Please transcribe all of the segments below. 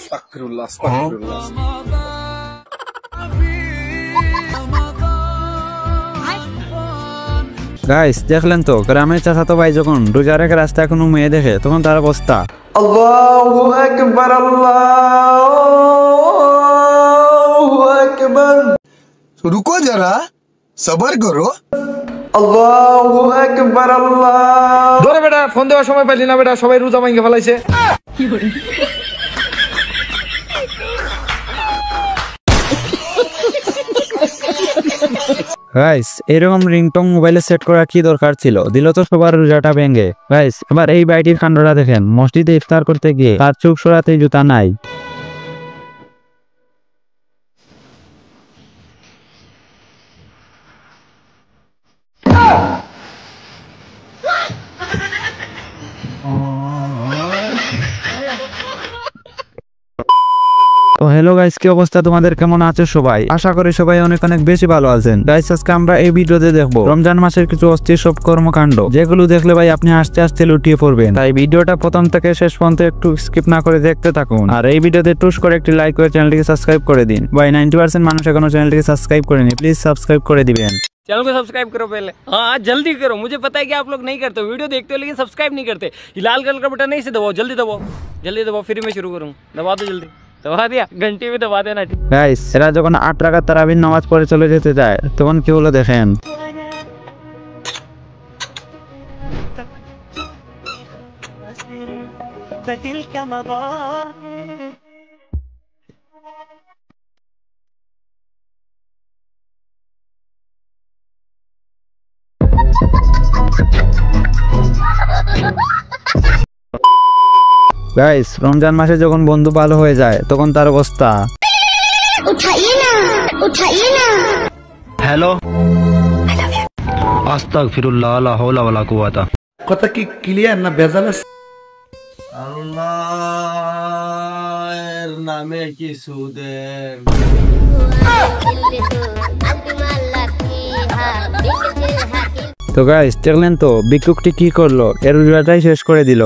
আস্তাগফিরুল্লাহ আস্তাগফিরুল্লাহ। গাইস দেখলেন তো গ্রামের চাচাতো ভাই যখন রোজা রেখে রাস্তায় কোনো মেয়ে দেখে তখন তার অবস্থা। আল্লাহু আকবার আল্লাহু আকবার। रुको जरा सबर करो। আল্লাহু আকবার আল্লাহ। ধরে বেটা ফোন দেওয়ার সময় পাইলি না বেটা, সবাই রোজা ভাঙে ফেলাইছে। গাইস এরকম রিংটং মোবাইলে সেট করা কি দরকার ছিল, দিল তো সবার রোজাটা ভেঙে। গাইস এবার এই বাইটির কাণ্ডটা দেখেন, মসজিদে ইফতার করতে গিয়ে তার চোখ সরাতে জুতা নাই। তো হ্যালো গাইস, কি অবস্থা তোমাদের, কেমন আছো সবাই? আশা করি সবাই অনেক অনেক বেশি ভালো আছেন। গাইস আজকে আমরা এই ভিডিওতে দেখবো রমজান মাসের কিছু অস্থির সব কর্মকাণ্ড, যেগুলো দেখলে ভাই আপনি আস্তে আস্তে লুটিয়ে পড়বেন। তাই ভিডিওটা প্রথম থেকে শেষ পর্যন্ত একটু স্কিপ না করে দেখতে থাকুন, আর এই ভিডিওতে টুস করে একটি লাইক করে চ্যানেলটিকে সাবস্ক্রাইব করে দিন। ভাই 90% মানুষ এখনো চ্যানেলটিকে সাবস্ক্রাইব করেনি, প্লিজ সাবস্ক্রাইব করে দিবেন। चैनल को सब्सक्राइब करो पहले, हाँ जल्दी करो। मुझे पता है कि आप लोग नहीं करते, वीडियो देखते हो लेकिन सब्सक्राइब नहीं करते। ये लाल कलर का बटन नहीं से दबाओ, जल्दी दबाओ, जल्दी दबाओ, फिर मैं शुरू करूँ। दबा दो जल्दी, दबा दिया, घंटी भी दबा देना। গাইস এরা যখন 8 রাকাত তারাবির নামাজ পড়ে চলে যেতে যায় তখন কি হলো দেখেন। গাইস রমজান মাসে যখন বন্ধু ভালো হয়ে যায় তখন তার অবস্থা। हेलो আস্তাগফিরুল্লাহ লা হাওলা ওয়ালা কুওয়াতা। কথা কি ক্লিয়ার না ভেজাল আছে? আল্লাহর নামে কিছু দেন। তো গাইস দেখলেন তো ভিক্ষুকটি কি করলো, এর রোজাটাই শেষ করে দিল।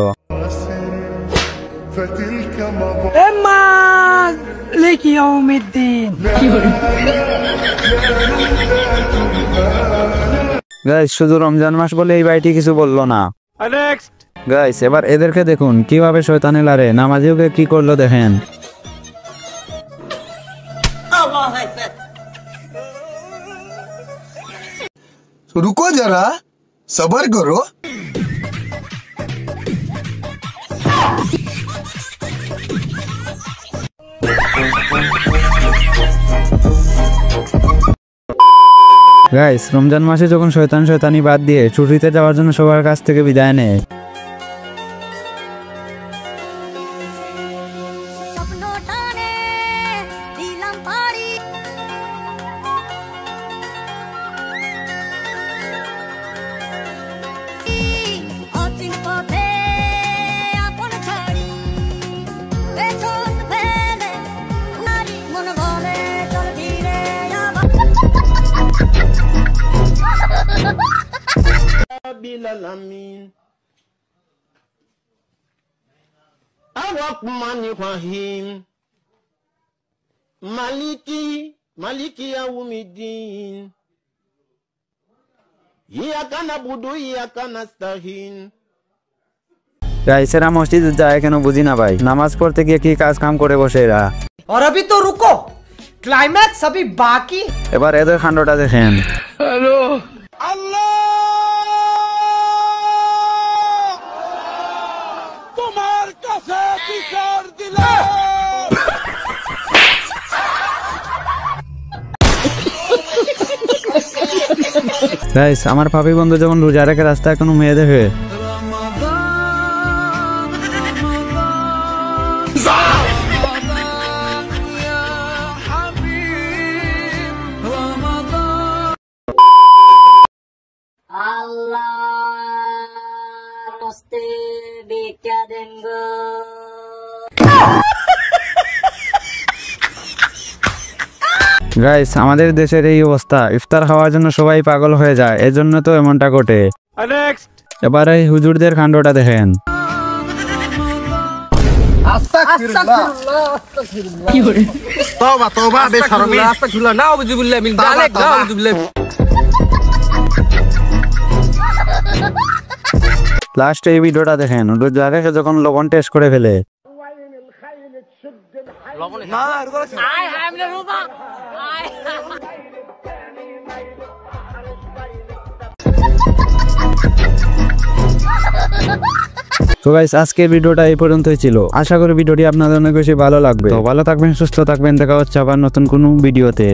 গাইস শুধু রমজান মাস বলে এই ভাইটি কিছু বললো না। গাইস এবার এদেরকে দেখুন কিভাবে শয়তানে লারে, নামাজিওকে কি করলো দেখেন। रुको जरा सबर करो। গাইস রমজান মাসে যখন শয়তানি বাদ দিয়ে ছুটিতে যাওয়ার জন্য সবার কাছ থেকে বিদায় নেয়। Ar-Rahmanir-Rahim Maliki Yawmiddin Iyyaka na'budu wa iyyaka nasta'in। Guys এরা মসজিদে যায় কেন বুঝি না ভাই, নামাজ পড়তে গিয়ে কি কাজ কাম করে বসে এরা। और अभी तो रुको, क्लाइमैक्स अभी बाकी। এবার এদের কাণ্ডটা দেখেন। হ্যালো তোমার কাছে বিচার দিলাম। গাইস আমার ভাবি বন্ধু যখন রোজা রেখে রাস্তায় কোনো মেয়ে দেখে গাইস আমাদের দেশের এই অবস্থা, ইফতার খাওয়ার জন্য সবাই পাগল হয়ে যায়, এজন্য তো এমনটা ঘটে। এবার এই হুজুরদের কাণ্ডটা দেখেন। तौबा तौबा बेशर्मी আস্তাগফিরুল্লাহ নাউযুবিল্লাহ মিন যালিক নাউযুবিল্লাহ লাস্টে এই ভিডিওটা দেখেন রোজা রেখে যখন লবণ টেস্ট করে ফেলে আয় হায় আমনে রোজা আয় তো গাইস আজকের ভিডিওটা এই পর্যন্তই ছিল। আশা করি ভিডিওটি আপনাদের অনেক বেশি ভালো লাগবে। তো ভালো থাকবেন, সুস্থ থাকবেন, দেখা হচ্ছে আবার নতুন কোনো ভিডিওতে।